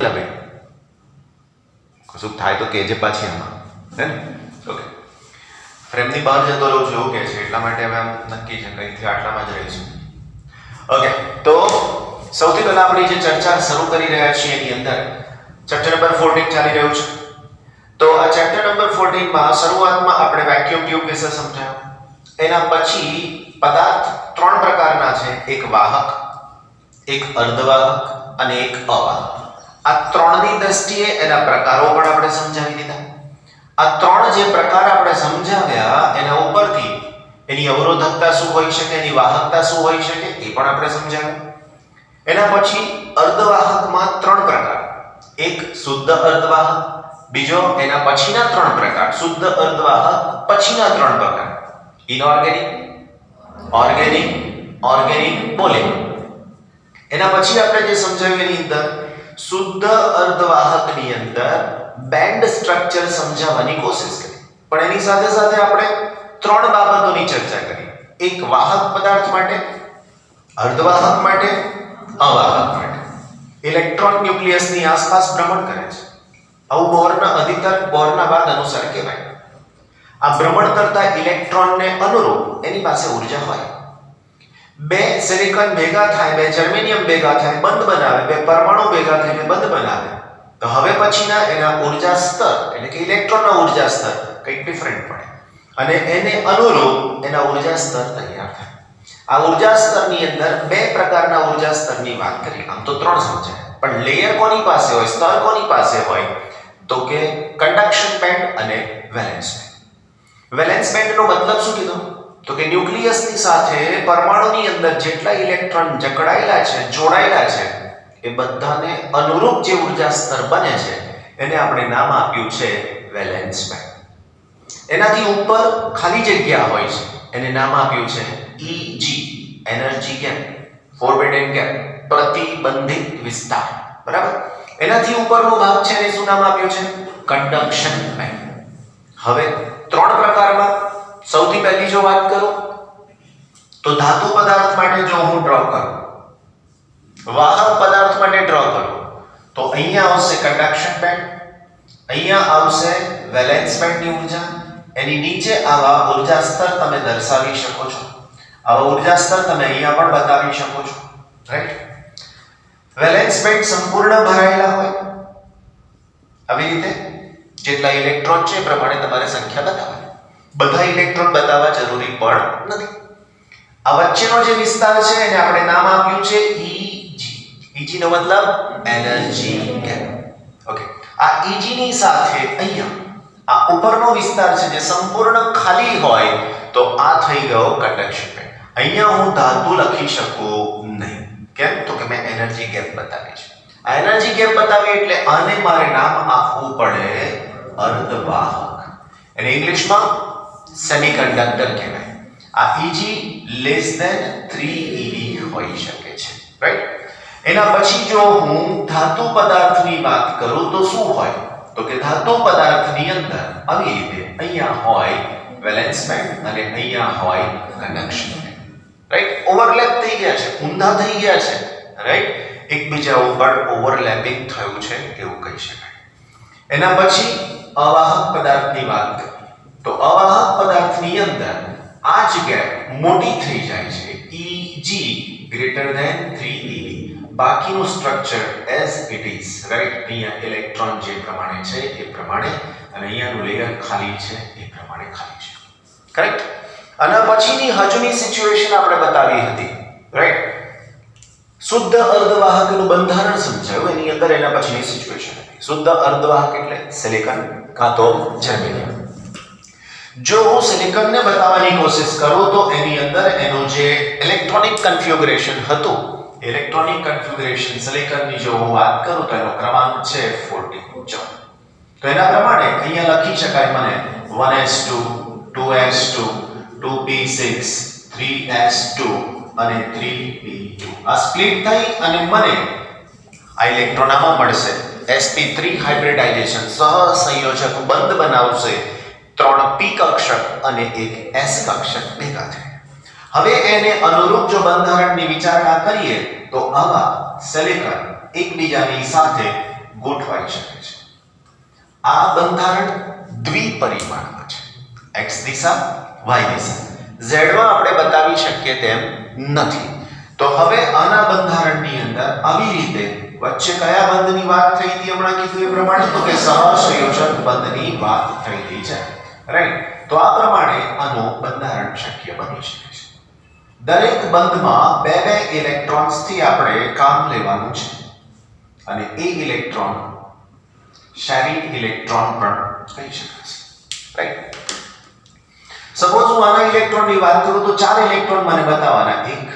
ભાઈ કશું થાય તો કહેજે પાછી આમાં, હે ને? ઓકે, ફ્રેમની બહાર જતો રહું છું એવું કહે છે, એટલા માટે હવે આમ નક્કી છે કંઈથી આટલામાં જ રહીશું. ઓકે, તો સૌથી પહેલા આપણે જે ચર્ચા શરૂ કરી રહ્યા છીએ એની અંદર ચેપ્ટર નંબર 14 ચાલી રહ્યું છે. તો આ ચેપ્ટર નંબર 14 માં શરૂઆતમાં આપણે વેક્યુમ ટ્યુબ વિશે સમજાવ્યું. એના પછી પદાર્થ ત્રણ પ્રકારના છે, એક વાહક, એક અર્ધવાહક અને એક અવાહક. આ ત્રણની દ્રષ્ટિએ એના પ્રકારો પણ આપણે સમજાવી દીધા. આ ત્રણ જે પ્રકાર આપણે સમજાવ્યા એના ઉપરથી એની અવરોધકતા શું હોઈ શકે, એની વાહકતા શું હોઈ શકે એ પણ આપણે સમજાવ્યું. એના પછી અર્ધવાહકમાં ત્રણ પ્રકાર, એક શુદ્ધ અર્ધવાહક, બીજો એના પછીના ત્રણ પ્રકાર શુદ્ધ અર્ધવાહક પછીના ત્રણ પ્રકાર ઇનઓર્ગેનિક, ઓર્ગેનિક, ઓર્ગેનિક પોલિમર. એના પછી આપણે જે સમજાવ્યું એની અંદર શુદ્ધ અર્ધવાહકની અંદર બેન્ડ સ્ટ્રક્ચર સમજાવવાની કોશિશ કરી, પણ એની સાથે સાથે આપણે ત્રણ બાબતોની ચર્ચા કરી, એક વાહક પદાર્થ માટે, અર્ધવાહક માટે, અવાહક માટે. ઇલેક્ટ્રોન ન્યુક્લિયસની આસપાસ ભ્રમણ કરે છે. આવું બોરના અધિતર્ક બોરના વાદ અનુસાર કહેવાય. આ ભ્રમણ કરતા ઇલેક્ટ્રોનને અનુરૂપ એની પાસે ઊર્જા હોય. બે સિલિકોન ભેગા થાય, બે જર્મેનિયમ ભેગા થાય, બંધ બનાવે, બે પરમાણુ ભેગા થઈને બંધ બનાવે, તો હવે પછીના એના ઊર્જા સ્તર એટલે કે ઇલેક્ટ્રોનના ઊર્જા સ્તર કંઈક ડિફરન્ટ પડે અને એને અનુરૂપ એના ઊર્જા સ્તર તૈયાર થાય. આ ઊર્જા સ્તરની અંદર બે પ્રકારના ઊર્જા સ્તરની વાત કરી. આમ તો ત્રણ સમજાય, પણ લેયર કોની પાસે હોય, સ્તર કોની પાસે હોય, તો કે કન્ડક્શન બેન્ડ અને વેલેન્સ બેન્ડ. વેલેન્સ બેન્ડનો મતલબ શું કીધો, તો કે ન્યુક્લિયસની સાથે પરમાણુની અંદર જેટલા ઇલેક્ટ્રોન જકડાયેલા છે, જોડાયેલા છે, એ બધાને અનુરૂપ જે ઊર્જા સ્તર બને છે એને આપણે નામ આપ્યું છે વેલેન્સ બેન્ડ. એનાથી ઉપર ખાલી જગ્યા હોય છે, એને નામ આપ્યું છે EG, energy gap, forbidden gap, પ્રતિબંધિત વિસ્તાર. બરાબર? એનાથી ઉપરનો ભાગ છે એને શું નામ આપ્યું છે, કન્ડક્શન બેન્ડ. હવે ત્રણ પ્રકારમાં સૌથી પહેલી જો વાત કરું તો ધાતુ પદાર્થ માટે જો હું ડ્રો કરું, વાહક પદાર્થ માટે ડ્રો કરું, તો અહીંયા આવશે કન્ડક્શન બેન્ડ, અહીંયા આવશે વેલેન્સ બેન્ડની ઊર્જા, એની નીચે આવા ઊર્જા સ્તર તમે દર્શાવી શકો છો. આવા ઊર્જા સ્તર તમે અહીંયા પણ બતાવી શકો છો, રાઈટ? વેલેન્સ બેન્ડ સંપૂર્ણ ભરાયેલા હોય, આવી રીતે જેટલા ઇલેક્ટ્રોન છે એ પ્રમાણે તમારે સંખ્યા બતાવવાની. બધા ઇલેક્ટ્રોન બતાવવા જરૂરી પણ નથી. આ વચ્ચેનો જે વિસ્તાર છે એને આપણે નામ આપ્યું છે EG. EG નો મતલબ એનર્જી ગેપ. ઓકે, આ EG ની સાથે અહીંયા આ ઉપરનો વિસ્તાર છે જે સંપૂર્ણ ખાલી હોય, તો આ થઈ ગયો કન્ડક્શન બેન્ડ. અહીંયા હું ધાતુ લખી શકું નહીં. કેમ? તો કે મેં એનર્જી ગેપ બતાવી છે. આ એનર્જી ગેપ બતાવી એટલે આને મારે નામ આપવું પડે અર્ધવાહક. એને ઇંગ્લિશમાં સેમિકન્ડક્ટર કહેવાય. આ EG લેસ ધેન 3 eV હોઈ શકે છે, રાઈટ? એના પછી જો હું ધાતુ પદાર્થની વાત કરું તો શું હોય, તો કે ધાતુ પદાર્થની અંદર આવી રીતે અહીંયા હોય વેલેન્સ બેન્ડ અને અહીંયા હોય કન્ડક્શન બેન્ડ, રાઈટ? ઓવરલેપ થઈ ગયા છે, ઊંધા થઈ ગયા છે, રાઈટ? એકબીજા ઉપર ઓવરલેપિંગ થયું છે એવું કહી શકાય. એના પછી અવાહક પદાર્થની વાત કરીએ તો અવાહક પદાર્થની અંદર આ જગ્યાએ મોટી થઈ જાય છે, EG greater than 3 eV. બાકીનું structure as it is, right? અહીંયા ઇલેક્ટ્રોન જે પ્રમાણે છે એ પ્રમાણે અને અહીંયાનું લેયર ખાલી છે એ પ્રમાણે ખાલી છે, કરેક્ટ? અને પછીની હજુની સિચ્યુએશન આપણે બતાવી હતી, રાઈટ? શુદ્ધ અર્ધવાહકનું બંધારણ સમજાવ્યું, એની અંદર એના પછીની સિચ્યુએશન હતી. શુદ્ધ અર્ધવાહક એટલે સિલિકોન કાં તો જર્મેનિયમ. જો હું સિલિકોનને બતાવવાની કોશિશ કરું તો એની અંદર એનું જે ઇલેક્ટ્રોનિક કન્ફિગ્યુરેશન હતું, ઇલેક્ટ્રોનિક કન્ફિગ્યુરેશન સિલિકોનની જો હું વાત કરું તો એનો ક્રમાંક છે 14. તો એના પ્રમાણે અહીંયા લખી શકાય મને 1s2, 2s2, 2p6, 3s2 અને 3p2. આ સ્પ્લિટ થઈ અને મને આ ઇલેક્ટ્રોન આમાં મળશે sp3 હાઇબ્રિડાઇઝેશન સહસંયોજક બંધ બનાવશે 3p કક્ષક અને એક s કક્ષક ભેગા થાય. હવે એને અનુરૂપ જો બંધારણની વિચારણા કરીએ તો આવા સિલિકોન એકબીજાની સાથે ગોઠવાઈ શકે છે. આ બંધારણ દ્વિપરિમાણમાં છે. x દિશા y દિશા. z માં આપણે બતાવી શકીએ તેમ નથી. તો હવે આના બંધારણની અંદર આવી રીતે વચ્ચે કયા બંધની વાત થઈ હતી હમણાં કીધું એ પ્રમાણે, તો કે સહસંયોજક બંધની વાત થયેલી છે, રાઈટ. તો આ પ્રમાણે આનું બંધારણ શક્ય બની શકે છે. દરેક બંધમાં બે બે ઇલેક્ટ્રોન્સથી આપણે કામ લેવાનું છે અને એ ઇલેક્ટ્રોન શેરિંગ ઇલેક્ટ્રોન પણ કહી શકાય છે, રાઈટ. સપોઝ હું આના ઇલેક્ટ્રોનની વાત કરું તો 4 ઇલેક્ટ્રોન મને બતાવવાના, 1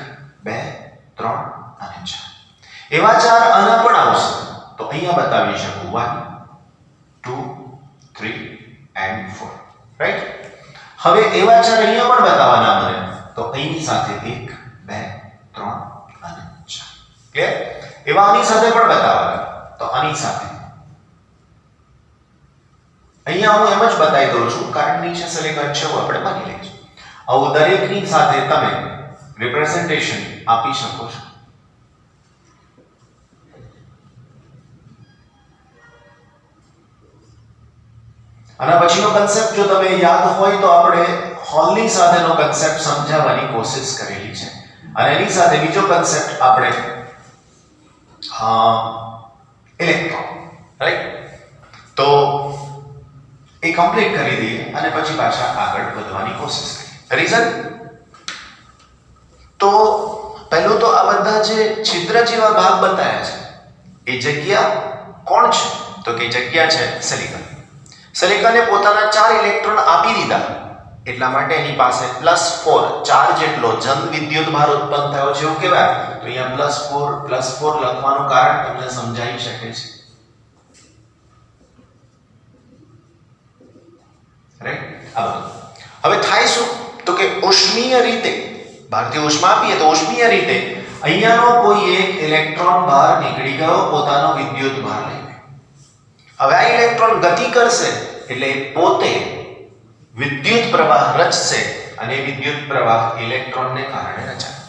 2 3 અને 4. એવા 4 આના પણ આવશે તો અહીંયા બતાવી શકું 1 2 3 and 4, રાઈટ. હવે એવા 4 અહીંયા પણ બતાવવાના મને તો અહીંની સાથે 1 2 3 અને 4. ક્લિયર? એવા આની સાથે પણ બતાવવાના તો આની સાથે અહીંયા હું એમ જ બતાવી દઉં છું કારણ નીચે સિલિકોન છે એવું આપણે માની લઈશું. આવું દરેકની સાથે તમે રિપ્રેઝન્ટેશન આપી શકો છો. આના પછીનો કન્સેપ્ટ જો તમે યાદ હોય તો આપણે હોલની સાથેનો કન્સેપ્ટ સમજાવવાની કોશિશ કરેલી છે અને એની સાથે બીજો કન્સેપ્ટ આપણે ઇલેક્ટ્રોન, રાઈટ. તો એ કમ્પ્લીટ કરી દઈએ અને પછી પાછા આગળ વધવાની કોશિશ કરીએ. રીઝન તો પહેલું તો આ બધા જે છિદ્ર જેવા ભાગ બતાવ્યા છે એ જગ્યા કોણ છે? તો કે જગ્યા છે સિલિકોન. સિલિકોને પોતાના 4 ઇલેક્ટ્રોન આપી દીધા એટલા માટે એની પાસે +4 ચાર્જ જેટલો જન વિદ્યુત ભાર ઉત્પન્ન થયો છે એવું કહેવાય. તો અહીંયા +4 લખવાનું કારણ તમને સમજાઈ શકે છે, રાઈટ. હવે થાય શું તો કે ઉષ્મીય રીતે બહારથી ઉષ્મા આપીએ તો ઉષ્મીય રીતે અહીંયાનો કોઈ એક ઇલેક્ટ્રોન બહાર નીકળી ગયો પોતાનો વિદ્યુત ભાર લઈને. હવે આ ઇલેક્ટ્રોન ગતિ કરશે એટલે પોતે વિદ્યુત પ્રવાહ રચશે અને વિદ્યુત પ્રવાહ ઇલેક્ટ્રોનને કારણે રચાય.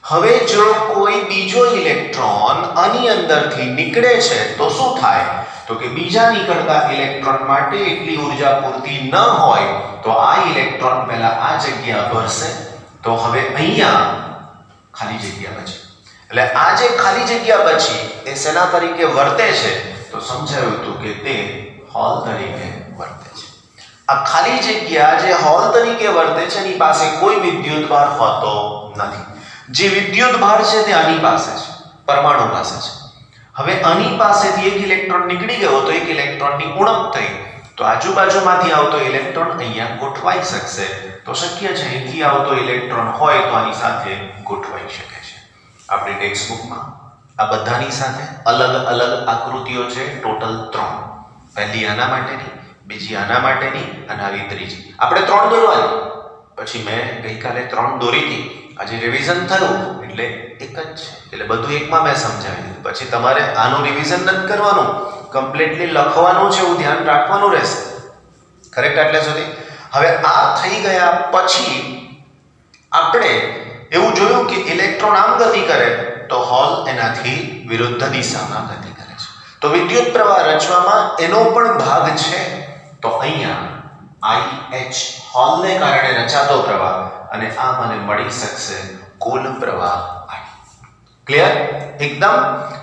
હવે જો કોઈ બીજો ઇલેક્ટ્રોન આની અંદરથી નીકળે છે તો શું થાય? તો કે બીજા નીકળતા ઇલેક્ટ્રોન માટે એટલી ઊર્જા પૂરતી ન હોય તો આ ઇલેક્ટ્રોન પહેલા આ જગ્યા ભરશે તો હવે અહીંયા ખાલી જગ્યા બચી. એટલે આ જે ખાલી જગ્યા બચી એ શેના તરીકે વર્તે છે? તો સમજાયું હતું કે તે હોલ તરીકે વર્તે છે. આ ખાલી જગ્યા જે હોલ તરીકે વર્તે છે એની પાસે કોઈ વિદ્યુત ભાર હોતો નથી. જે વિદ્યુત ભાર છે તે આની પાસે છે, પરમાણુ પાસે છે. હવે આની પાસેથી એક ઇલેક્ટ્રોન નીકળી ગયો તો એક ઇલેક્ટ્રોનની ઉણપ થઈ તો આજુબાજુમાંથી આવતો ઇલેક્ટ્રોન અહીંયા ગોઠવાઈ શકશે. તો શક્ય છે અહીંથી આવતો ઇલેક્ટ્રોન હોય તો આની સાથે ગોઠવાઈ શકે છે. આપણી ટેક્સ્ટ બુકમાં આ બધાની સાથે અલગ અલગ આકૃતિઓ છે, ટોટલ 3. પહેલી આના માટેની, બીજી આના માટેની અને આવી ત્રીજી. આપણે 3 દોરવાની, પછી મેં ગઈકાલે 3 દોરી હતી, આજે રિવિઝન થયું એટલે એક જ છે, એટલે બધું એકમાં મેં સમજાવી દીધું. પછી તમારે આનું રિવિઝન નથી કરવાનું, કમ્પ્લીટલી લખવાનું છે, એવું ધ્યાન રાખવાનું રહેશે. કરેક્ટ? એટલે સુધી હવે આ થઈ ગયા પછી આપણે એવું જોયું કે ઇલેક્ટ્રોન આમ ગતિ કરે તો હોલ એનાથી વિરુદ્ધ દિશામાં ગતિ કરે છે. તો વિદ્યુત પ્રવાહ રચવામાં એનો પણ ભાગ છે. તો અહીંયા IH હોલને કારણે રચાતો પ્રવાહ અને આ મને મળી શકશે કુલ પ્રવાહ I. ક્લિયર? એકદમ.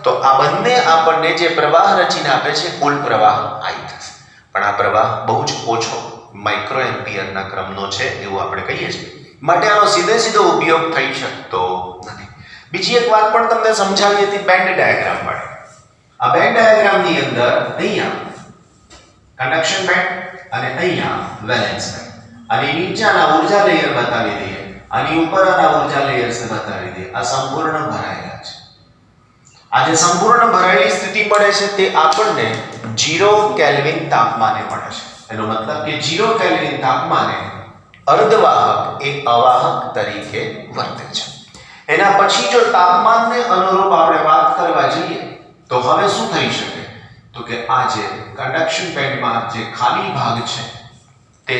તો આ બંને આપણને જે પ્રવાહ રચીને આપે છે કુલ પ્રવાહ I થશે. પણ આ પ્રવાહ બહુ જ ઓછો માઇક્રો એમ્પિયરના ક્રમનો છે એવું આપણે કહીએ છીએ, માટે આનો સીધો ઉપયોગ થઈ શકતો નથી. બીજી એક વાત પણ તમને સમજાવી હતી બેન્ડ ડાયાગ્રામ માટે. આ બેન્ડ ડાયાગ્રામની અંદર અહીંયા કન્ડક્શન બેન્ડ અને અહીંયા વેલેન્સ બેન્ડ. આની નીચેના ઊર્જા લેયર બતાવી દઈએ, આની ઉપરના ઊર્જા લેયર્સ બતાવી દઈએ. આ સંપૂર્ણ ભરાયેલા છે. આ જે સંપૂર્ણ ભરાયેલી સ્થિતિ મળે છે તે આપણને 0 કેલ્વિન તાપમાને મળે છે. એનો મતલબ કે 0 કેલ્વિન તાપમાને અર્ધવાહક એ અવાહક તરીકે વર્તે છે. એના પછી જો તાપમાનને અનુરૂપ આપણે વાત કરવા જઈએ તો હવે શું થઈ શકે? તો કે આ જે કન્ડક્શન બેન્ડમાં જે ખાલી ભાગ છે તે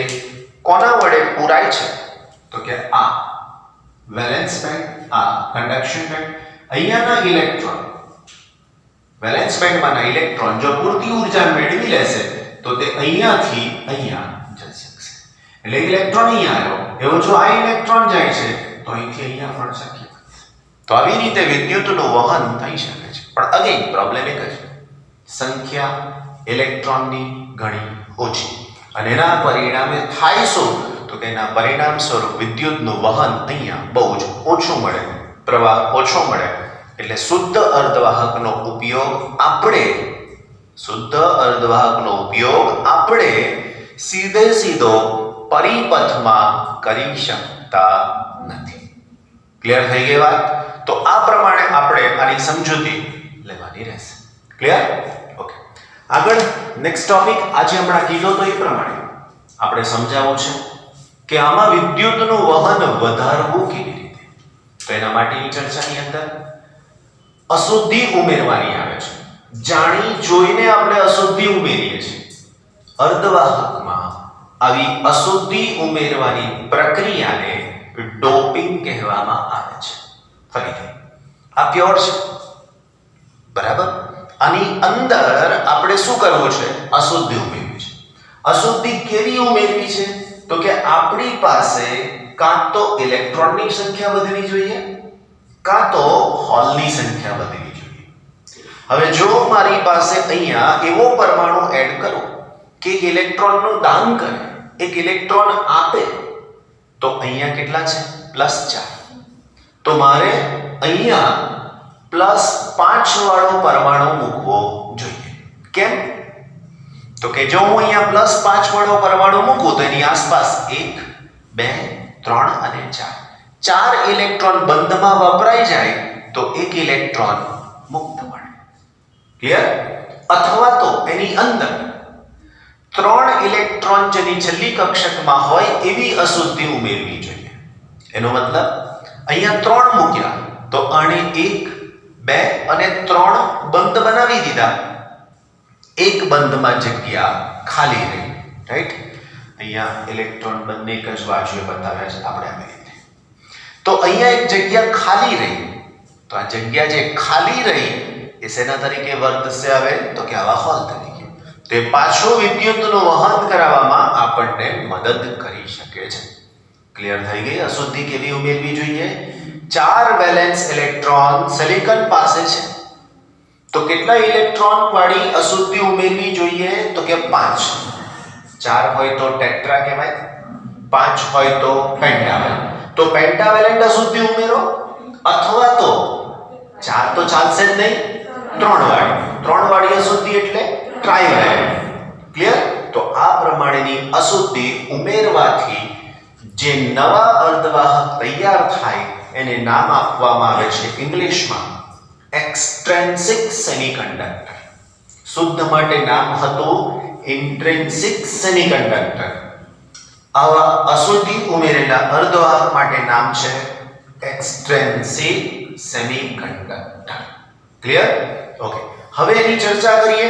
કોના વડે પૂરાય છે? તો કે આ વેલેન્સ બેન્ડ, આ કન્ડક્શન બેન્ડ. અહીંયાના ઇલેક્ટ્રોન વેલેન્સ બેન્ડમાંના ઇલેક્ટ્રોન જો પૂરતી ઉર્જા મેળવી લેશે તો તે અહીંયાથી અહીંયા જઈ શકશે. એટલે ઇલેક્ટ્રોન અહીંયા આવ્યો, એવો જો આ ઇલેક્ટ્રોન જાય છે તો અહીંથી અહીંયા પણ શક્ય. તો આવી રીતે વિદ્યુતનું વહન થઈ શકે છે. પણ અગેન પ્રોબ્લેમ એક જ, સંખ્યા ઇલેક્ટ્રોનની ઘણી ઓછી, અને એના પરિણામે થાય શું તો કે એના પરિણામ સ્વરૂપ વિદ્યુતનું વહન અહીંયા બહુ જ ઓછું મળે, પ્રવાહ ઓછો મળે. એટલે શુદ્ધ અર્ધવાહકનો ઉપયોગ આપણે સીધો પરિપથમાં કરી શકતા નથી. ક્લિયર થઈ ગઈ વાત? તો આ પ્રમાણે આપણે આની સમજૂતી લેવાની રહેશે. ક્લિયર? ઓકે. આગળ નેક્સ્ટ ટોપિક આજે હમણાં કીધો તો એ પ્રમાણે આપણે સમજાવવું છે કે આમાં વિદ્યુતનું વહન વધારવું કેવી રીતે. તો એના માટેની ચર્ચાની અંદર અશુદ્ધિ ઉમેરવાની આવે છે. જાણી જોઈને આપણે અશુદ્ધિ ઉમેરીએ છીએ. અર્ધવાહકમાં આવી અશુદ્ધિ ઉમેરવાની પ્રક્રિયાને ડોપિંગ કહેવામાં આવે છે. ફરીથી આ પ્યોર છે, બરાબર? આની અંદર આપણે શું કરવું છે? અશુદ્ધિ ઉમેરવી છે. અશુદ્ધિ કેવી ઉમેરવી છે તો કે આપણી પાસે કાં તો ઇલેક્ટ્રોનની સંખ્યા વધવી જોઈએ, કાં તો હોલની સંખ્યા વધવી જોઈએ. હવે જો મારી પાસે અહીંયા એવો પરમાણુ એડ કરું કે એક ઇલેક્ટ્રોનનું દાન કરે, એક ઇલેક્ટ્રોન આપે, તો અહીંયા કેટલા છે? +4. તો મારે અહીંયા +5 વાળો પરમાણુ મૂકવો જોઈએ. કેમ? તો કે જો હું અહીંયા +5 વાળો પરમાણુ મૂકું તો એની આસપાસ 1, 2, 3 અને 4 ઇલેક્ટ્રોન બંધમાં વપરાઈ જાય તો એક ઇલેક્ટ્રોન મુક્ત મળે. ક્લિયર? અથવા તો એની અંદર 3 ઇલેક્ટ્રોન જેની છેલ્લી કક્ષકમાં હોય એવી અશુદ્ધિ ઉમેરવી જોઈએ. એનો મતલબ અહીંયા 3 મૂક્યા તો આને 1, 2 અને 3 બંધ બનાવી દીધા. એક બંધમાં જગ્યા ખાલી રહી. રાઈટ? અહીંયા ઇલેક્ટ્રોન બંને એક જ બાજુએ બતાવ્યા છે આપણે આવી રીતે. તો અહીંયા એક જગ્યા ખાલી રહી. તો આ જગ્યા જે ખાલી રહી એ શેના તરીકે વર્તશે? હવે તો કે આવા હોલ તરીકે. તે પાછું વિદ્યુતનું વહન કરાવવામાં આપણને મદદ કરી શકે છે. ક્લિયર થઈ ગઈ? અશુદ્ધિ કેવી ઉમેરવી જોઈએ? 4 વેલેન્સ ઇલેક્ટ્રોન સિલિકોન પાસે છે તો કેટલા ઇલેક્ટ્રોન વાળી અશુદ્ધિ ઉમેરવી જોઈએ? તો કે 5. 4 હોય તો ટેટ્રા કહેવાય, 5 હોય તો પેન્ટાવેલેન્ટ. તો પેન્ટાવેલેન્ટ અશુદ્ધિ ઉમેરો, અથવા તો 4 તો ચાલશે જ નહીં, 3 વાળી અશુદ્ધિ એટલે ટ્રાઇવેલેન્ટ. ક્લિયર? તો આ પ્રમાણેની અશુદ્ધિ ઉમેરવાથી જે નવા અર્ધવાહક તૈયાર થાય એને નામ આપવામાં આવે છે ઇંગ્લિશમાં એક્સ્ટ્રેન્સિક સેમિકન્ડક્ટર. શુદ્ધ માટે નામ હતું ઇન્ટ્રિન્સિક સેમિકન્ડક્ટર. આવા અશુદ્ધિ ઉમેરેલા અર્ધવાહક માટે નામ છે એક્સ્ટ્રેન્સિક સેમિકન્ડક્ટર. ક્લિયર? ઓકે. હવે એની ચર્ચા કરીએ.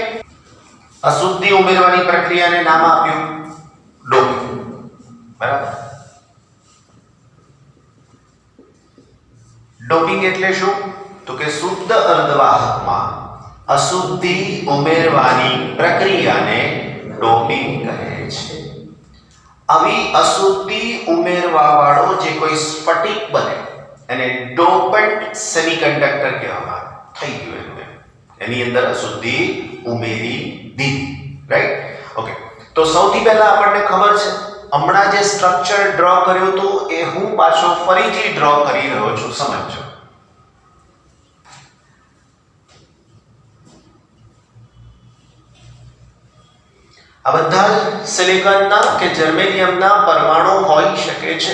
અશુદ્ધિ ઉમેરવાની પ્રક્રિયાને નામ આપ્યું ડોપિંગ. બરાબર? ડોપિંગ એટલે શું? તો કે શુદ્ધ અર્ધવાહકમાં અશુદ્ધિ ઉમેરવાની પ્રક્રિયાને ડોપિંગ કહે છે. આવી અશુદ્ધિ ઉમેરવા વાળો જે કોઈ સ્ફટિક બને એને ડોપન્ટ સેમિકન્ડક્ટર કહેવામાં થઈ ગયું. એની અંદર અશુદ્ધિ ઉમેરી દીધી. રાઈટ? ઓકે. તો સૌથી પહેલા આપણને ખબર છે, હમણાં જે સ્ટ્રક્ચર ડ્રો કર્યું હતું એ હું પાછો ફરીથી ડ્રો કરી રહ્યો છું. સમજો. આ બધા સિલિકોનના કે જર્મેનિયમના પરમાણુ હોઈ શકે છે.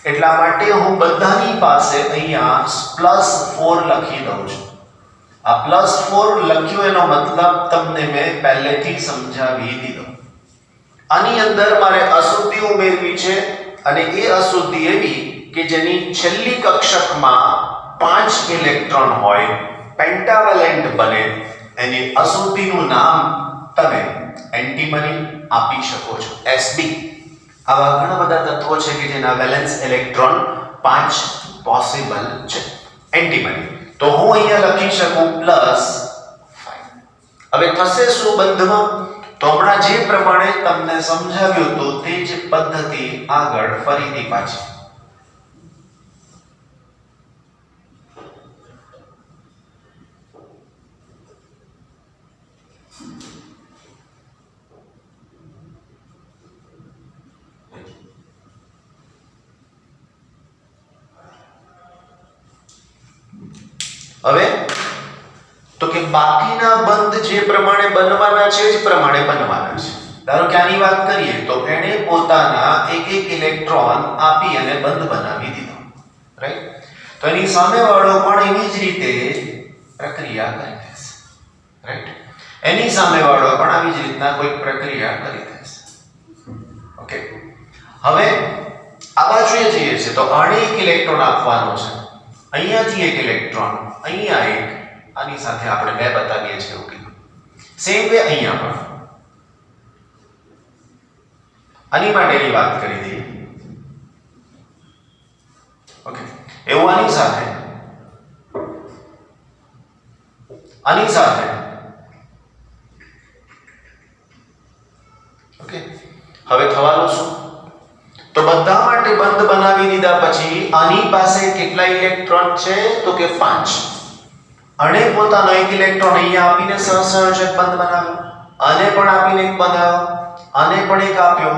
એટલા માટે હું બધાની પાસે અહીંયા +4 લખી દઉં છું. આ +4 લખ્યું એનો મતલબ તમને મેં પહેલેથી સમજાવી દીધો. આની અંદર મારે અશુદ્ધિ ઉમેરવી છે અને એ અશુદ્ધિ એવી કે જેની છેલ્લી કક્ષકમાં 5 ઇલેક્ટ્રોન હોય, પેન્ટાવેલેન્ટ બને. એની અશુદ્ધિનું નામ તમે એન્ટીમની આપી શકો છો, Sb. આવા ઘણા બધા તત્વો છે કે જેના વેલેન્સ ઇલેક્ટ્રોન 5 પોસિબલ છે. એન્ટીમની તો હું અહીંયા લખી શકું +5. હવે થશે શું બંધમાં? તો હમણાં જે પ્રમાણે તમને સમજાવ્યું હતું તે જ પદ્ધતિ આગળ ફરીથી પાછી. હવે તો કે બાકીના બંધ જે પ્રમાણે બનવાના છે જ પ્રમાણે બનવાના છે. ધારો કે આની વાત કરીએ તો એણે પોતાના એક ઇલેક્ટ્રોન આપી અને બંધ બનાવી દીધો, રાઈટ? તો એની સામેવાળો પણ એવી જ રીતે પ્રક્રિયા કરી દેશે, રાઈટ? એની સામેવાળો પણ આવી જ રીતના કોઈ પ્રક્રિયા કરી દેશે. ઓકે, હવે આ બાજુએ જઈએ છે તો આને એક ઇલેક્ટ્રોન આપવાનો છે, અહીંયાથી એક ઇલેક્ટ્રોન, અહીંયા એક, આની સાથે આપણે બે બતાવીએ છીએ એવું કીધું. સેમ વે અહીંયા પણ આની માટેની વાત કરી દઈએ. ઓકે, એવું આની સાથે, આની સાથે. ઓકે, હવે થવાનું શું? તો બધા માટે બંધ બનાવી દીધા પછી આની પાસે કેટલા ઇલેક્ટ્રોન છે? તો કે 5. અને પોતાનો એક ઇલેક્ટ્રોન અહીંયા આપીને સહસંયોજક બંધ બનાવ્યો, આને પણ આપીને એક બનાવ્યો, આને પણ એક આપ્યો,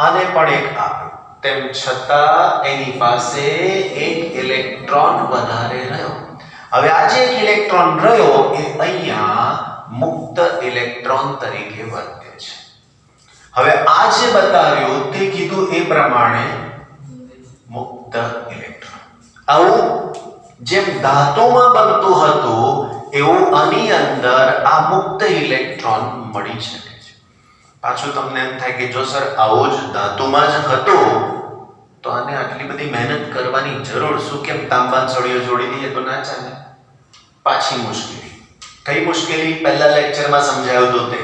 આને પણ એક આપ્યો. તેમ છતાં એની પાસે એક ઇલેક્ટ્રોન વધારે રહ્યો. હવે આ જે એક ઇલેક્ટ્રોન રહ્યો એ અહીંયા મુક્ત ઇલેક્ટ્રોન તરીકે વર્તે છે. હવે આ જે બતાવ્યું તે કીધું એ પ્રમાણે મુક્ત ઇલેક્ટ્રોન. આવું જેમ ધાતુમાં બનતું હતું એવું આની અંદર આ મુક્ત ઇલેક્ટ્રોન મળી શકે છે. પાછું તમને એમ થાય કે જો સર આવો જ ધાતુમાં જ હતો તો આને આટલી બધી મહેનત કરવાની જરૂર શું? કેમ તાંબાનો સળિયો જોડી દઈએ તો ના ચાલે? પાછી મુશ્કેલી. કઈ મુશ્કેલી? પહેલા લેક્ચરમાં સમજાવ્યું હતું તે.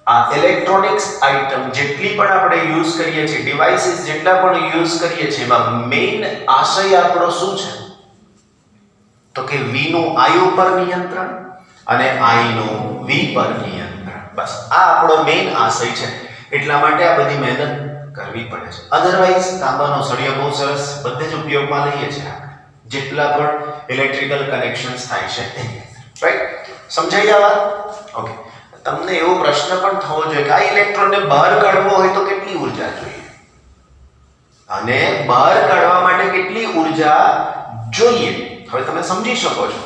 આ ઇલેક્ટ્રોનિક્સ આઇટમ જેટલી પણ આપણે યુઝ કરીએ છીએ, ડિવાઇસીસ જેટલા પણ યુઝ કરીએ છીએ, એમાં મેઇન આશય આપણો શું છે? તો કે V નું I ઉપર નિયંત્રણ અને I નું V પર નિયંત્રણ. બસ આ આપણો મેઇન આશય છે. એટલા માટે આ બધી મહેનત કરવી પડે છે. અધરવાઇઝ તાંબાનો સળિયો બહુ સરસ બધે જ ઉપયોગમાં લઈએ છીએ આપણે, જેટલા પણ ઇલેક્ટ્રિકલ કનેક્શન્સ થાય છે, રાઈટ? સમજાઈ ગયા વાત? ઓકે, તમને એવો પ્રશ્ન પણ થવો જોઈએ કે આ ઇલેક્ટ્રોનને બહાર કાઢવો હોય તો કેટલી ઊર્જા જોઈએ? અને બહાર કાઢવા માટે કેટલી ઊર્જા જોઈએ? હવે તમે સમજી શકો છો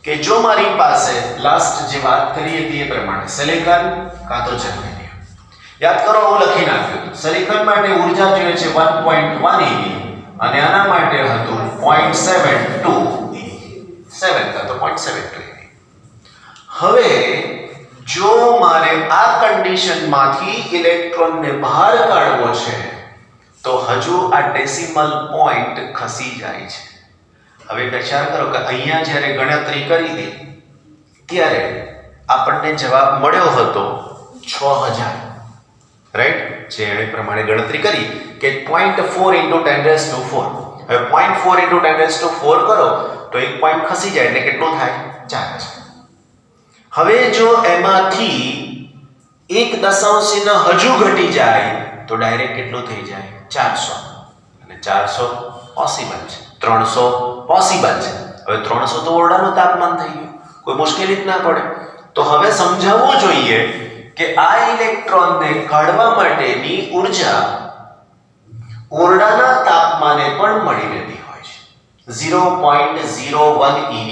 કે જો મારી પાસે લાસ્ટ જે વાત કરી હતી એ પ્રમાણે સિલિકોન કાં તો જર્મેનિયમ, યાદ કરો હું લખી નાખ્યું હતું. સિલિકોન માટે ઊર્જા જોઈએ છે 1.1 eV અને આના માટે હતું 0.72 eV, 7 કાં તો 0.72 eV. હવે જો મારે આ કન્ડિશનમાંથી ઇલેક્ટ્રોનને બહાર કાઢવો છે તો હજુ આ ડેસિમલ પોઈન્ટ ખસી જાય છે. હવે વિચાર કરો કે અહીંયા જ્યારે ગણતરી કરી હતી ત્યારે આપણને જવાબ મળ્યો હતો 6000, રાઈટ? જે એણે પ્રમાણે ગણતરી કરી કે 0.4 × 10⁴. હવે 0.4 × 10⁴ કરો તો એક પોઈન્ટ ખસી જાય એટલે કેટલું થાય? 4000. હવે જો એમાંથી એક દશાંશિન હજુ ઘટી જાય તો ડાયરેક્ટ કેટલું થઈ જાય? 400. અને 400 પોસિબલ છે, 300 પોસિબલ છે. હવે 300 તો ઓરડાનું તાપમાન થઈ ગયું, કોઈ મુશ્કેલી જ ના પડે. તો હવે સમજાવવું જોઈએ કે આ ઇલેક્ટ્રોનને કાઢવા માટેની ઊર્જા ઓરડાના તાપમાને પણ મળી રહેતી હોય છે. 0.01 eV,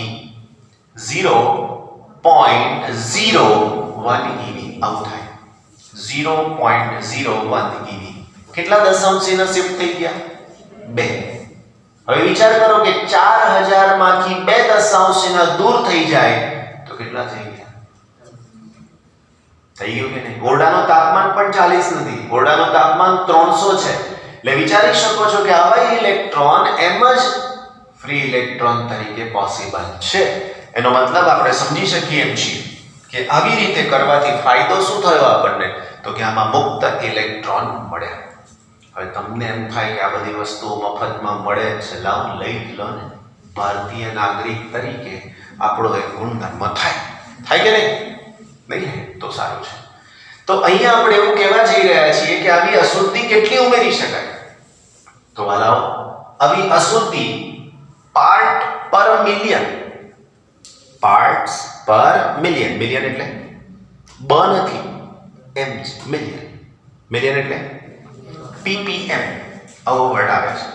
0.01 eV આવું થાય. 0.01 eV. કેટલા દશાંશિન શિફ્ટ થઈ ગયા? 2. હવે વિચાર કરો કે 4000 માંથી 2 દશાંશિન દૂર થઈ જાય તો કેટલા થઈ ગયા? થઈ ગયું કે નહીં? ઓરડાનું તાપમાન પણ 40 નથી, ઓરડાનું તાપમાન 300 છે. એટલે વિચારી શકો છો કે આવા ઇલેક્ટ્રોન એમ જ ફ્રી ઇલેક્ટ્રોન તરીકે પોસિબલ છે. એનો મતલબ આપણે સમજી શકીએ એમ છીએ કે આવી રીતે કરવાથી ફાયદો શું થયો આપણને? તો કે આમાં મુક્ત ઇલેક્ટ્રોન મળ્યા. હવે તમને એમ થાય કે આ બધી વસ્તુઓ મફતમાં મળે છે, લાવ લઈ લો ને. ભારતીય નાગરિક તરીકે આપણો એક ગુણધર્મ થાય કે નહીં? નહીં રહે તો સારું છે. તો અહીંયા આપણે એવું કહેવા જઈ રહ્યા છીએ કે આવી અશુદ્ધિ કેટલી ઉમેરી શકાય? તો વાલાઓ, આવી અશુદ્ધિ પાર્ટ પર મિલિયન, પાર્ટ્સ પર મિલિયન, મિલિયન એટલે બ નથી, એમ છે, મિલિયન, મિલિયન એટલે ppm, આવો વર્ડ આવે છે,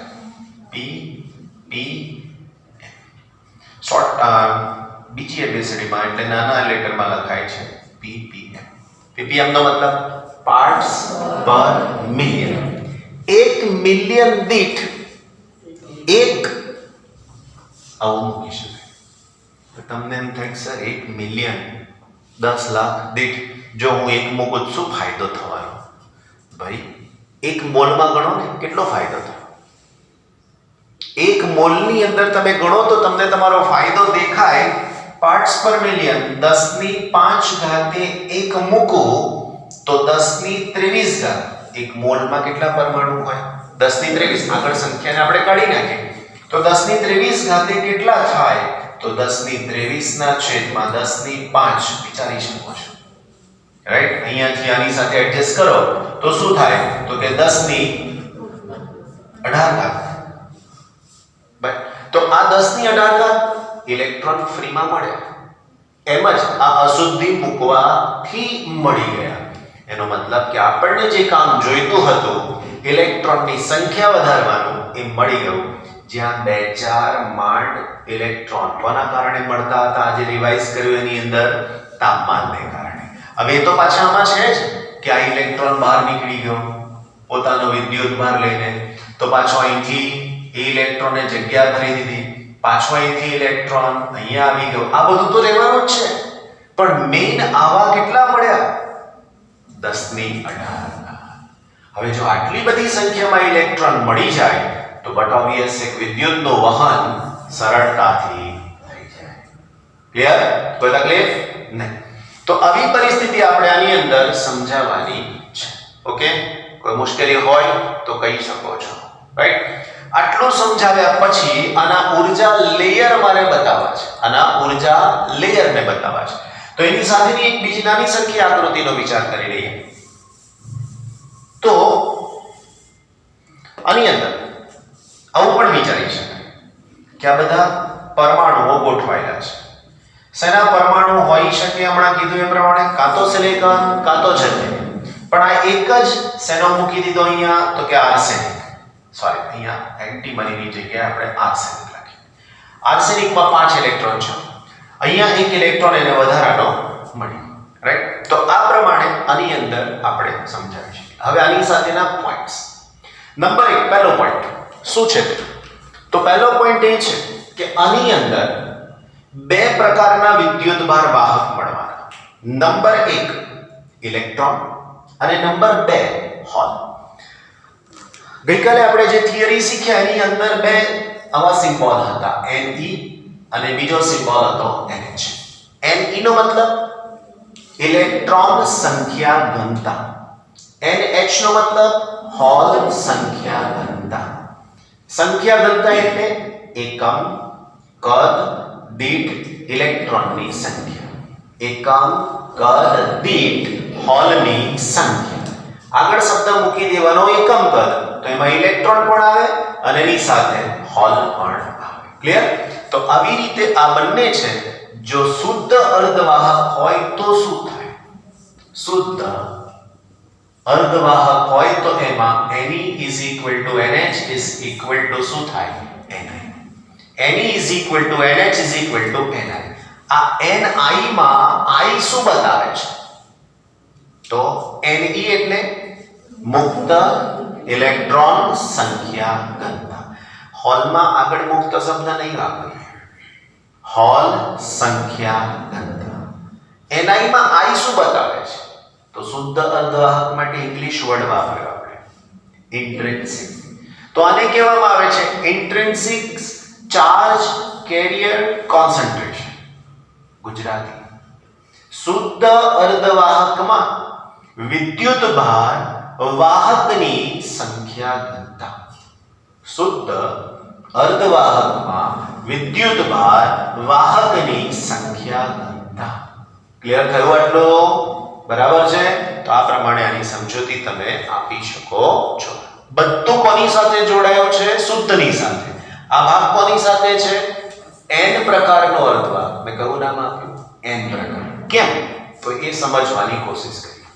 ppm. શોર્ટ બીજી એબીસીડીમાં એટલે નાના લેટરમાં લખાય છે ppm. ppm નો મતલબ પાર્ટ્સ પર મિલિયન. 1 મિલિયન દીઠ એક આવું મૂકી શકાય. તો તમને એમ થાય સર 1 મિલિયન 10 લાખ દીઠ જો હું એક મૂકું શું ફાયદો થવાનો? ભાઈ 1 મોલમાં ગણો ને કેટલો ફાયદો થયો? 1 મોલની અંદર તમે ગણો તો તમને તમારો ફાયદો દેખાય. પાર્ટ્સ પર મિલિયન 10⁵ ઘાતે 1 મૂકો તો 10⁻23 ઘાત. 1 મોલમાં કેટલા પરમાણુ હોય? 10⁻23. આગળ સંખ્યાને આપણે કાઢી નાખીએ તો 10⁻23 ઘાતે કેટલા થાય? તો 10⁻23 ના છેદમાં 10⁵ વિચારી શકો છો, રાઈટ? અહીંયાથી આની સાથે એડજસ્ટ કરો તો શું થાય? તો કે 10⁻18 ઘાત. તો આ 10⁻18 ઘાત ઇલેક્ટ્રોન ફ્રીમાં મળે. એમ જ આ અશુદ્ધિ મૂકવાથી મળી ગયા. એનો મતલબ કે આપણને જે કામ જોઈતું હતું ઇલેક્ટ્રોનની સંખ્યા વધારવાનું એ મળી ગયું. જ્યાં 2-4 માંડ ઇલેક્ટ્રોન કોના કારણે મળતા હતા? આજે રિવાઇઝ કર્યું એની અંદર તાપમાનને કારણે. હવે એ તો પાછા આમાં છે જ કે આ ઇલેક્ટ્રોન બહાર નીકળી ગયો પોતાનો વિદ્યુત ભાર લઈને, તો પાછો અહીંથી એ ઇલેક્ટ્રોનને જગ્યા ભરી દીધી, પાછો અહીંથી ઇલેક્ટ્રોન અહીંયા આવી ગયો. આ બધું તો રહેવાનું જ છે, પણ મેઇન આવા કેટલા મળ્યા? 10⁻18. હવે જો આટલી બધી સંખ્યામાં ઇલેક્ટ્રોન મળી જાય તો બટ ઓબ્વિયસ એક વિદ્યુતનું વહન સરળતાથી થઈ જાય. ક્લિયર? કોઈ તકલીફ નહીં. તો આવી પરિસ્થિતિ આપણે આની અંદર સમજાવવાની છે. ઓકે, કોઈ મુશ્કેલી હોય તો કહી શકો છો, રાઈટ? આટલું સમજાવ્યા પછી આના ઊર્જા લેયર મારે બતાવવા છે, આના ઊર્જા લેયરને બતાવવા છે. તો એની સાથેની એક બીજી નાની સરખી આકૃતિનો વિચાર કરી લઈએ. તો આની અંદર આવું પણ વિચારી શકાય કે આ બધા પરમાણુઓ ગોઠવાયેલા છે. શેના પરમાણુ હોઈ શકે? હમણાં કીધું એ પ્રમાણે કાં તો સિલિકોન કાં તો જર્મેનિયમ. પણ આ એક જ શેનો મૂકી દીધો અહીંયા? તો કે આર્સેનિક. સોરી, અહીંયા એન્ટીમનીની જગ્યાએ આપણે આર્સેનિક લખીએ. આર્સેનિકમાં 5 ઇલેક્ટ્રોન છે, અહીંયા 1 ઇલેક્ટ્રોન એને વધારાનો મળ્યો, રાઈટ? તો આ પ્રમાણે આની અંદર આપણે સમજાવી શકીએ. હવે આની સાથેના પોઈન્ટ્સ. નંબર 1, પહેલો પોઈન્ટ શું છે? તો પહેલો પોઈન્ટ એ છે કે આની અંદર 2 પ્રકારના વિદ્યુતભાર વાહક મળવાના. નંબર 1 ઇલેક્ટ્રોન અને નંબર 2 હોલ. ગઈકાલે આપણે જે થિયરી શીખ્યા એની અંદર 2 આવા સિમ્બોલ હતા, Ne અને બીજો સિમ્બોલ હતો NH. Ne નો મતલબ ઇલેક્ટ્રોન સંખ્યા ઘનતા, NH નો મતલબ હોલ સંખ્યા ઘનતા. સંખ્યા ઘનતા એટલે એકમ કદ દીઠ ઇલેક્ટ્રોનની સંખ્યા, એકમ કદ દીઠ હોલની સંખ્યા. આગળ શબ્દ મૂકી દેવાનો એકમ કદ, તો એમાં ઇલેક્ટ્રોન પણ આવે અને એની સાથે હોલ પણ આવે. ક્લિયર? તો આવી રીતે આ બંને છે. જો શુદ્ધ અર્ધવાહક હોય તો શું થાય? શુદ્ધ અર્ધવાહક હોય તો એમાં Ne is equal to NH is equal to શું થાય? Ni. Ne is equal to NH is equal to Ni. આ Ni માં I શું બતાવે છે? તો Ne એટલે મુક્ત ઇલેક્ટ્રોન સંખ્યા ઘનતા. હોલમાં આગળ મુક્ત શબ્દ નહીં વાપરવો, હોલ સંખ્યા ઘનતા. Ni માં I શું બતાવે છે? તો શુદ્ધ અર્ધવાહક માટે ઇંગ્લિશ વર્ડ વાપર્યો આપણે, ઇન્ટ્રિન્સિક. તો આને કહેવામાં આવે છે ઇન્ટ્રિન્સિક ચાર્જ કેરિયર કોન્સન્ટ્રેશન. ગુજરાતી. શુદ્ધ અર્ધવાહકમાં વિદ્યુત ભાર વાહકની સંખ્યા ઘનતા. શુદ્ધ અર્ધવાહકમાં વિદ્યુત ભાર વાહકની સંખ્યા ઘનતા. ક્લિયર થયું આટલું? બરાબર છે? તો આ પ્રમાણે આની સમજૂતી તમે આપી શકો છો. બધું કોની સાથે જોડાયો છે? શુદ્ધની સાથે. આ ભાગ કોની સાથે છે? n પ્રકારનો અર્ધવાહક. મેં કયું નામ આપ્યું? n પ્રકાર. કેમ? તો એ સમજવાની કોશિશ કરીએ.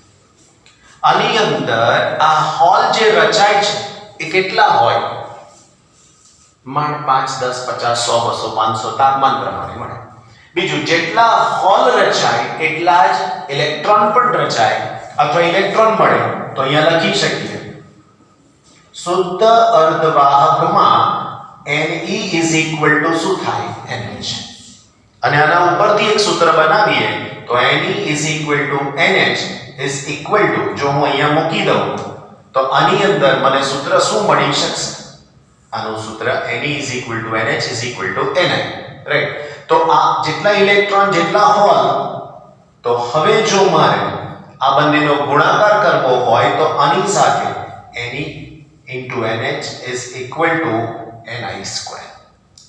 આની અંદર આ હોલ જે રચાય છે એ કેટલા હોય? માંડ 5 10 50 100 200 500 તાપમાન પ્રમાણે મળે. બીજું, જેટલા હોલ રચાય એટલા જ ઇલેક્ટ્રોન પણ રચાય અથવા ઇલેક્ટ્રોન મળે. તો અહીંયા લખી શકીએ શુદ્ધ અર્ધવાહકમાં Ne શું થાય? NH. અને આના ઉપરથી એક સૂત્ર બનાવીએ તો Ne NH જો હું અહીંયા મૂકી દઉં તો આની અંદર મને સૂત્ર શું મળી શકશે? આનું સૂત્ર Ne NH Ni, રાઈટ? તો આ જેટલા ઇલેક્ટ્રોન જેટલા હોલ, તો હવે જો મારે આ બંનેનો ગુણાકાર કરવો હોય તો આની સાથે Ne into NH Ni².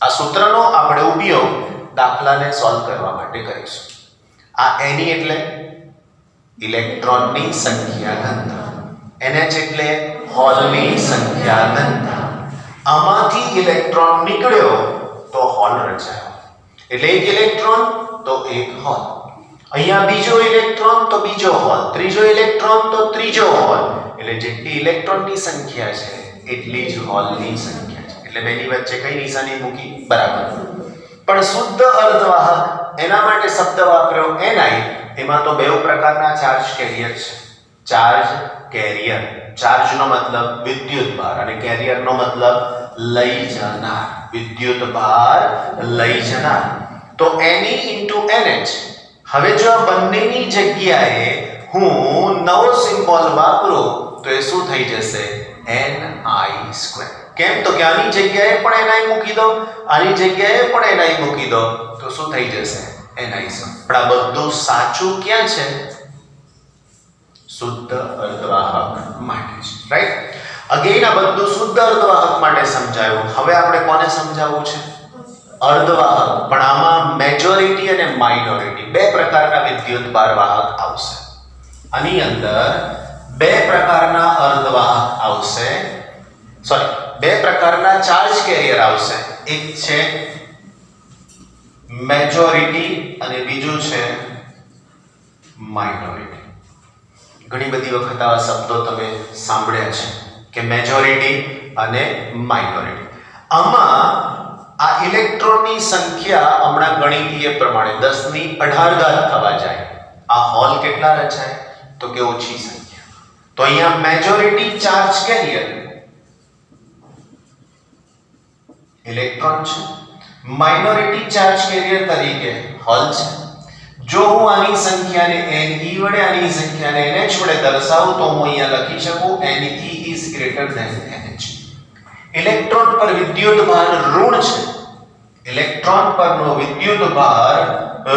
આ સૂત્રનો આપણે ઉપયોગ દાખલાને સોલ્વ કરવા માટે કરીશું. આ Ne એટલે ઇલેક્ટ્રોનની સંખ્યા ઘનતા, NH એટલે હોલની સંખ્યા ઘનતા. આમાંથી ઇલેક્ટ્રોન નીકળ્યો તો હોલ રચાયો, એટલે એક ઇલેક્ટ્રોન તો એક હોલ. અહીંયા બીજો ઇલેક્ટ્રોન તો બીજો હોલ, ત્રીજો ઇલેક્ટ્રોન તો ત્રીજો હોલ. એટલે જેટલી ઇલેક્ટ્રોનની સંખ્યા છે એટલી જ હોલની સંખ્યા છે. એટલે બેની વચ્ચે કઈ નિશાની મૂકી? બરાબર. પણ શુદ્ધ અર્ધવાહક, એના માટે શબ્દ વાપર્યો Ni. એમાં તો બે પ્રકારના ચાર્જ કેરિયર છે. ચાર્જ કેરિયર, ચાર્જનો મતલબ વિદ્યુત ભાર અને કેરિયરનો મતલબ લઈ જનાર, વિદ્યુત ભાર લઈ જનાર. તો Ne into NH, હવે જો આ બંનેની જગ્યાએ હું નવો સિમ્બોલ વાપરું તો એ શું થઈ જશે? Ni². કેમ? તો કે આની જગ્યાએ પણ Ni મૂકી દો, આની જગ્યાએ પણ Ni મૂકી દો તો શું થઈ જશે? Ni². પણ આ બધું સાચું ક્યાં છે? શુદ્ધ અર્ધવાહક માટે છે, રાઈટ? અગેન આ બધું શુદ્ધ અર્ધવાહક માટે સમજાયું. હવે આપણે કોને સમજાવવું છે? અર્ધવાહક. પણ આમાં મેજોરિટી અને માઇનોરિટી બે પ્રકારના વિદ્યુતભાર વાહક આવશે. આની અંદર બે પ્રકારના અર્ધવાહક આવશે, બે પ્રકારના ચાર્જ કેરિયર આવશે. એક છે મેજોરિટી અને બીજું છે માઇનોરિટી. ઘણી બધી વખત આવા શબ્દો તમે સાંભળ્યા છે કે મેજોરિટી અને માઇનોરિટી. આમાં આ ઇલેક્ટ્રોનની સંખ્યા હમણાં ગણિતીય પ્રમાણે 1018 થવા જાય. આ હોલ કેટલા રચાય? તો કે ઓછી સંખ્યા. તો અહીંયા મેજોરિટી ચાર્જ કેરિયર ઇલેક્ટ્રોન છે, માઇનોરિટી ચાર્જ કેરિયર તરીકે હોલ છે. જો હું આની સંખ્યાને Ne વડે આની સંખ્યાને NH વડે દર્શાવું તો હું અહીંયા લખી શકું Ne is greater than NH. Electron પર વિદ્યુત ભાર ઋણ છે, ઇલેક્ટ્રોન પરનો વિદ્યુત ભાર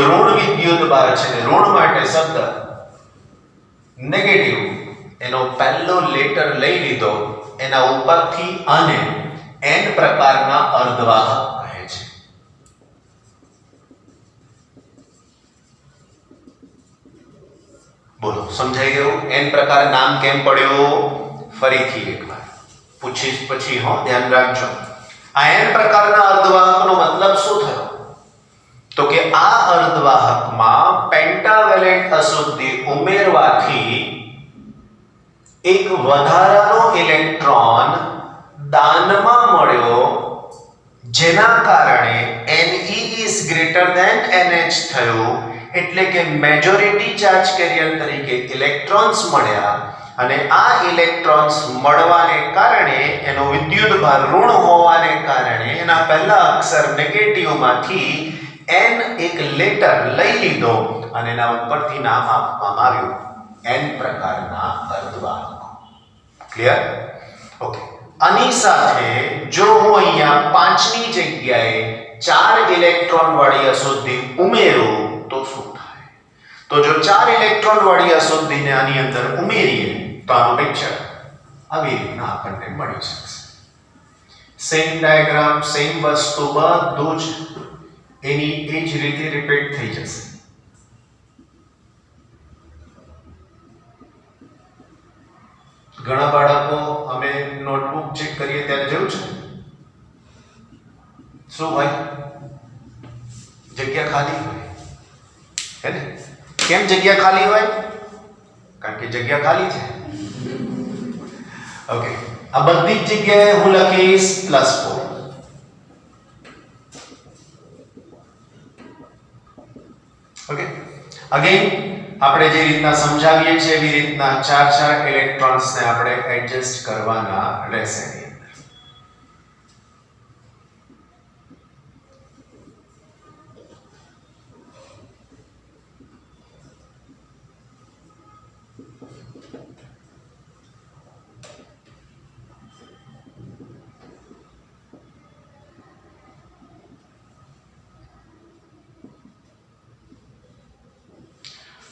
ઋણ વિદ્યુત ભાર છે. ઋણ માટે શબ્દ નેગેટિવ, એનો પહેલો લેટર લઈ લીધો, એના ઉપરથી આને N પ્રકારના અર્ધવાહક કહે છે. બોલો, સમજાઈ ગયું? N પ્રકાર નામ કેમ પડ્યું? ફરીથી એકવાર પૂછીશ પછી ધ્યાન રાખજો. આ N પ્રકારના અર્ધવાહકનો મતલબ શું થયો? તો કે આ અર્ધવાહકમાં પેન્ટાવેલેન્ટ અશુદ્ધિ ઉમેરવાથી એક વધારાનો ઇલેક્ટ્રોન દાનમાં મળ્યો, જેના કારણે Ne is greater than NH થયું. એટલે કે મેજોરિટી ચાર્જ કેરિયર તરીકે ઇલેક્ટ્રોન્સ મળ્યા અને આ ઇલેક્ટ્રોન્સ મળવાને કારણે એનો વિદ્યુત ભાર ઋણ હોવાને કારણે એના પહેલા અક્ષર નેગેટિવમાંથી N એક લેટર લઈ લીધો અને એના ઉપરથી નામ આપવામાં આવ્યું N પ્રકારના અર્ધવાહકો. ક્લિયર? ઓકે. આની સાથે જો હું અહીંયા 5 ની જગ્યાએ 4 ઇલેક્ટ્રોન વાળી અશુદ્ધિ ઉમેરું તો શું થાય? તો જો 4 ઇલેક્ટ્રોન વાળી અશુદ્ધિને આની અંદર ઉમેરીએ તો આનું પિક્ચર આવી રીતના આપણને મળી શકશે. સેમ ડાયાગ્રામ, સેમ વસ્તુ, બધું જ એની એ જ રીતે રિપીટ થઈ જશે. ઘણા બાળકો અમે નોટબુક ચેક કરીએ ત્યારે જોયું છે શું હોય જગ્યા ખાલી હોય હે ને કેમ જગ્યા ખાલી હોય કારણ કે જગ્યા ખાલી છે ઓકે આ બધી જ જગ્યાએ હું લખીશ +4 ઓકે અગેન આપણે જે રીતના સમજાવીએ છીએ એવી રીતના 4 ઇલેક્ટ્રોન્સને આપણે એડજસ્ટ કરવાના રહેશે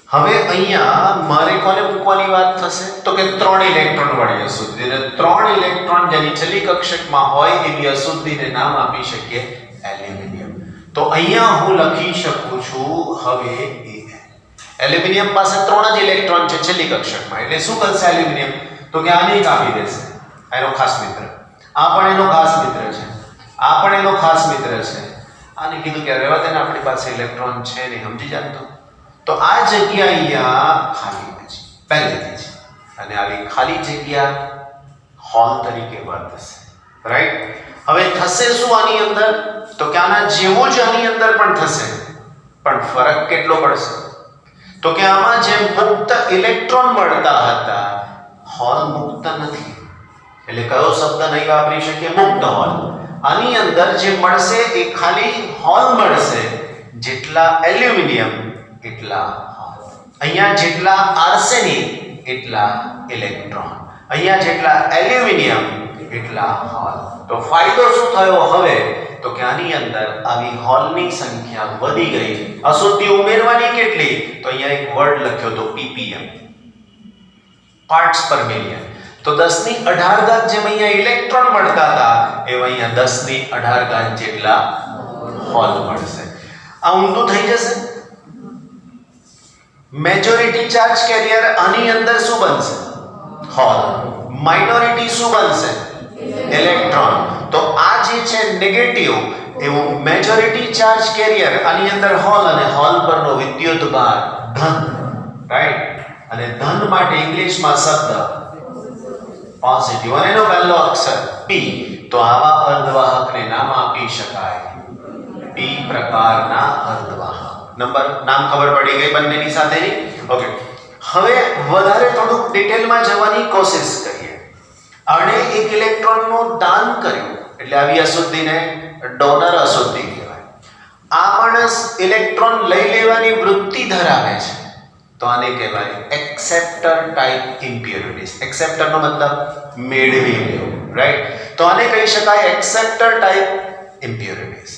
હવે અહીંયા મારે કોને મૂકવાની વાત થશે તો કે 3 ઇલેક્ટ્રોન વાળી અશુદ્ધિ અને 3 ઇલેક્ટ્રોન જેની છેલ્લી કક્ષકમાં હોય એવી અશુદ્ધિને નામ આપી શકીએ એલ્યુમિનિયમ તો અહીંયા હું લખી શકું છું હવે એલ્યુમિનિયમ પાસે 3 જ ઇલેક્ટ્રોન છે છેલ્લી કક્ષકમાં એટલે શું કરશે એલ્યુમિનિયમ તો કે આને કાપી દેશે એનો ખાસ મિત્ર આ પણ એનો ખાસ મિત્ર છે આ પણ એનો ખાસ મિત્ર છે આને કીધું કે રહેવા દે ને આપણી પાસે ઇલેક્ટ્રોન છે ને સમજી જાતો તો આ જગ્યા અહીંયા ખાલી છે પહેલેથી છે અને આવી ખાલી જગ્યા હોલ તરીકે વર્તશે રાઈટ હવે થશે શું આની અંદર તો કે આના જેવું જ આની અંદર પણ થશે પણ ફરક કેટલો પડશે તો કે આમાં જે મુક્ત ઇલેક્ટ્રોન મળતા હતા હોલ મુક્ત નથી એટલે કયો શબ્દ નહીં વાપરી શકીએ મુક્ત હોલ આની અંદર જે મળશે એ ખાલી હોલ મળશે જેટલા એલ્યુમિનિયમ એટલા અહીંયા જેટલા આર્સેનિક એટલા ઇલેક્ટ્રોન અહીંયા જેટલા એલ્યુમિનિયમ એટલા હોલ તો ફાયદો શું થયો હવે તો કે આની અંદર આવી હોલની સંખ્યા વધી ગઈ અશુદ્ધિ ઉમેરવાની કેટલી તો અહીંયા એક વર્ડ લખ્યો તો ppm પાર્ટ્સ પર મિલિયન તો 10 ની 18 ઘાત જેમ અહીંયા ઇલેક્ટ્રોન મળતા હતા એવા અહીંયા 10 ની 18 ઘાત જેટલા હોલ મળશે આ ઊંધું થઈ જશે મેજોરિટી ચાર્જ કેરિયર આની અંદર શું બનશે હોલ માઇનોરિટી શું બનશે ઇલેક્ટ્રોન તો આ જે છે નેગેટિવ એવું મેજોરિટી ચાર્જ કેરિયર આની અંદર હોલ અને હોલ પરનો વિદ્યુત ભાર ધન રાઈટ અને ધન માટે ઇંગ્લિશમાં શબ્દ પોઝિટિવ અને એનો પહેલો અક્ષર p તો આવા અર્ધવાહકને નામ આપી શકાય p પ્રકારના અર્ધવાહક નંબર નામ ખબર પડી ગઈ બંનેની સાથેની ઓકે હવે વધારે થોડુંક ડિટેલમાં જવાની કોશિશ કરીએ આણે એક ઇલેક્ટ્રોનનું દાન કર્યું એટલે આવી અશુદ્ધિને ડોનર અશુદ્ધિ કહેવાય આ માણસ ઇલેક્ટ્રોન લઈ લેવાની વૃત્તિ ધરાવે છે તો આને કહેવાય એક્સેપ્ટર ટાઈપ ઇમ્પ્યોરિટીઝ એક્સેપ્ટર નો મતલબ મેળવી લેવું રાઈટ તો આને કહી શકાય એક્સેપ્ટર ટાઈપ ઇમ્પ્યોરિટીઝ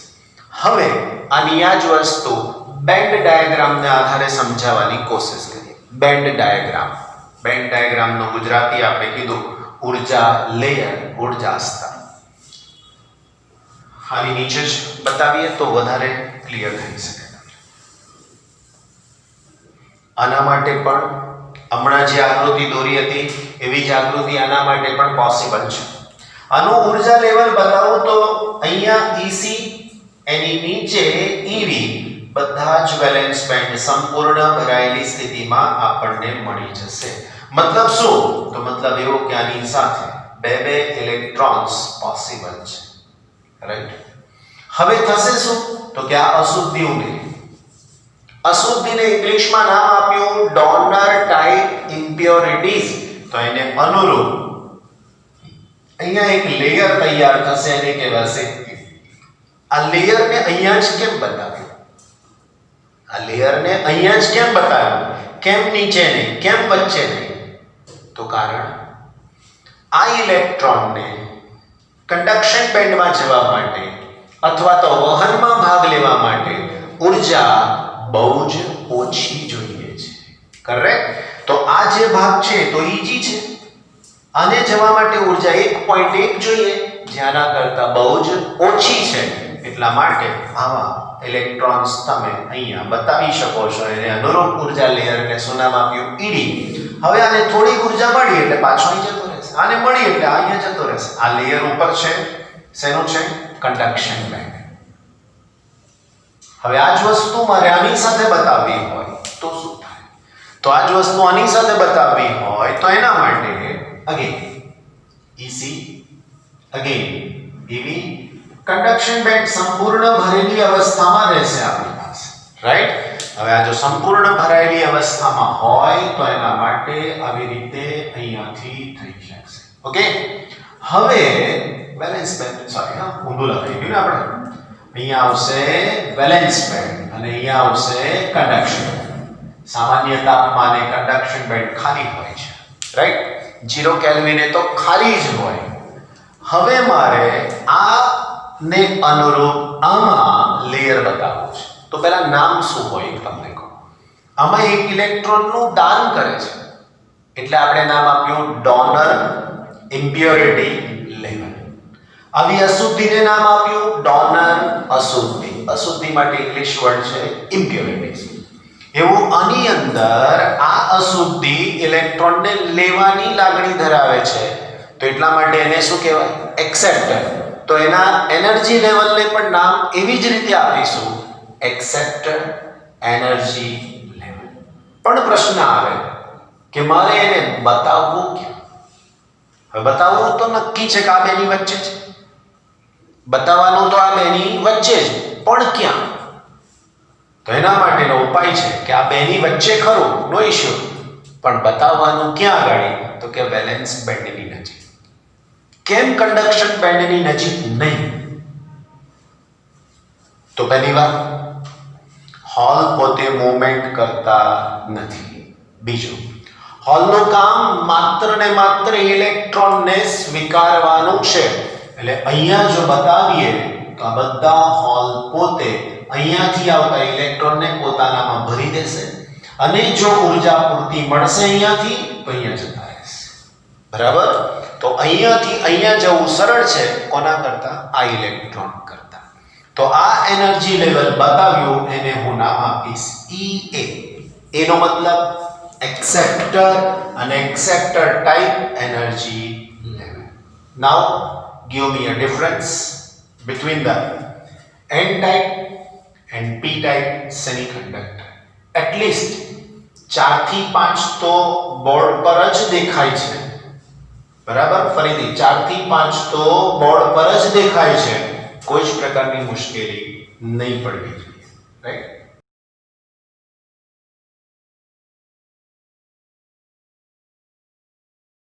હવે આની આ જ વસ્તુ બેન્ડ ડાયાગ્રામને આધારે સમજાવવાની કોશિશ કરીએ બેન્ડ ડાયાગ્રામનો ગુજરાતી આપણે કીધું ઊર્જા લેયર ઊર્જા સ્તર આની નીચે જ બતાવીએ તો વધારે ક્લિયર થઈ શકે આના માટે પણ હમણાં જે આકૃતિ દોરી હતી એવી જ આકૃતિ આના માટે પણ પોસિબલ છે આનું ઊર્જા લેવલ બતાવું તો અહીંયા EC એની નીચે EV બધા જ વેલેન્સ બેન્ડ સંપૂર્ણ ભરાયેલી સ્થિતિમાં આપણને મળી જશે મતલબ શું તો મતલબ એવો કે આની સાથે બે ઇલેક્ટ્રોન્સ પોસિબલ છે રાઈટ હવે થશે શું તો કે આ અશુદ્ધિ ઉમેરી અશુદ્ધિને ઇંગ્લિશમાં નામ આપ્યું ડોનર ટાઈપ ઇમ્પ્યોરિટીઝ તો એને અનુરૂપ અહીંયા એક લેયર તૈયાર થશે એને કહેવાશે આ લેયરને અહીંયા જ કેમ બતાવ્યું આ લેયરને અહીંયા જ કેમ બતાવ્યું કેમ નીચે નહીં કેમ વચ્ચે નહીં તો કારણ આ ઇલેક્ટ્રોનને કંડક્શન બેન્ડમાં જવા માટે અથવા તો વહનમાં ભાગ લેવા માટે ઊર્જા બહુ જ ઓછી જોઈએ છે કરેક્ટ તો આ જે ભાગ છે તો ઈજી છે આને જવા માટે ઊર્જા 1.1 જોઈએ જેના કરતા બહુ જ ઓછી છે એટલા માટે આવા ઇલેક્ટ્રોન્સ તમે અહીંયા બતાવી શકો છો. એને અનુરૂપ ઉર્જા લેયરને શું નામ આપ્યું? ઈડી. હવે આને થોડી ઉર્જા મળી એટલે પાછો અહીં જતો રહેશે, આને મળી એટલે આ અહીંયા જતો રહેશે. આ લેયર ઉપર છે શેનું છે? Conduction band. હવે આ જ વસ્તુ મારે આની સાથે બતાવવી હોય તો શું થાય? તો આ જ વસ્તુ આની સાથે બતાવવી હોય તો એના માટે again EC again EV conduction band સંપૂર્ણ ભરેલી અવસ્થામાં રહેશે આપણી પાસે, રાઈટ? હવે આ જો સંપૂર્ણ ભરાયેલી અવસ્થામાં હોય તો એના માટે આવી રીતે અહીંયાથી થઈ શકશે. ઓકે, હવે વેલેન્સ બેન્ડ, સોરી હા ઊંધું લખાઈ ગયું ને આપણે. અહીંયા આવશે વેલેન્સ બેન્ડ અને અહીંયા આવશે કન્ડક્શન બેન્ડ. સામાન્ય તાપમાને કન્ડક્શન બેન્ડ ખાલી હોય છે, રાઈટ? 0 કેલ્વિને તો ખાલી જ હોય. હવે મારે આ ને અનુરૂપ આમાં લેયર બતાવવું છે. તો પહેલા નામ શું હોય તમને કહું. આમાં એક ઇલેક્ટ્રોનનું દાન કરે છે એટલે આપણે નામ આપ્યું ડોનર ઇમ્પ્યોરિટી લેવલ. આવી અશુદ્ધિને નામ આપ્યું ડોનર અશુદ્ધિ. અશુદ્ધિ માટે ઇંગ્લિશ વર્ડ છે ઇમ્પ્યોરિટી. એવું આની અંદર આ અશુદ્ધિ ઇલેક્ટ્રોનને લેવાની લાગણી ધરાવે છે તો એટલા માટે એને શું કહેવાય? એક્સેપ્ટર. તો એના એનર્જી લેવલને પણ નામ એવી જ રીતે આપીશું, એક્સેપ્ટર એનર્જી લેવલ. પણ પ્રશ્ન આવે કે મારે એને બતાવવું ક્યાં? હવે બતાવવું તો નક્કી છે કે આ બેની વચ્ચે છે. બતાવવાનું તો આ બેની વચ્ચે જ, પણ ક્યાં? તો એના માટેનો ઉપાય છે કે આ બેની વચ્ચે ખરું, નો ઇશ્યુ, પણ બતાવવાનું ક્યાં આગળ? તો કે વેલેન્સ બેન્ડની નજીક. કેમ કન્ડક્શન બેન્ડની નજીક નહીં? તો પહેલી વાત, હોલ પોતે મૂવમેન્ટ કરતા નથી. બીજું, હોલનું કામ માત્ર ને માત્ર ઇલેક્ટ્રોનને સ્વીકારવાનું છે. એટલે અહીંયા જો બતાવીએ તો આ બધા હોલ પોતે અહીંયાથી આવતા ઇલેક્ટ્રોનને પોતાનામાં ભરી દેશે અને જો ઉર્જા પૂરતી મળશે અહીંયાથી તો અહીંયા જતા રહેશે. બરાબર? તો અહીંયાથી અહીંયા જવું સરળ છે કોના કરતા? આ ઇલેક્ટ્રોન કરતા. તો આ એનર્જી લેવલ બતાવ્યું એને હું નામ આપીશ EA. એનો મતલબ એક્સેપ્ટર અને acceptor type energy level. Now give me a difference between the N type and P type semiconductor. At least 4 થી 5 તો બોર્ડ પર જ દેખાય છે. બરાબર? ફરીથી 4 થી 5 તો બોર્ડ પર જ દેખાય છે. કોઈ જ પ્રકારની મુશ્કેલી નહીં પડવી જોઈએ, રાઈટ?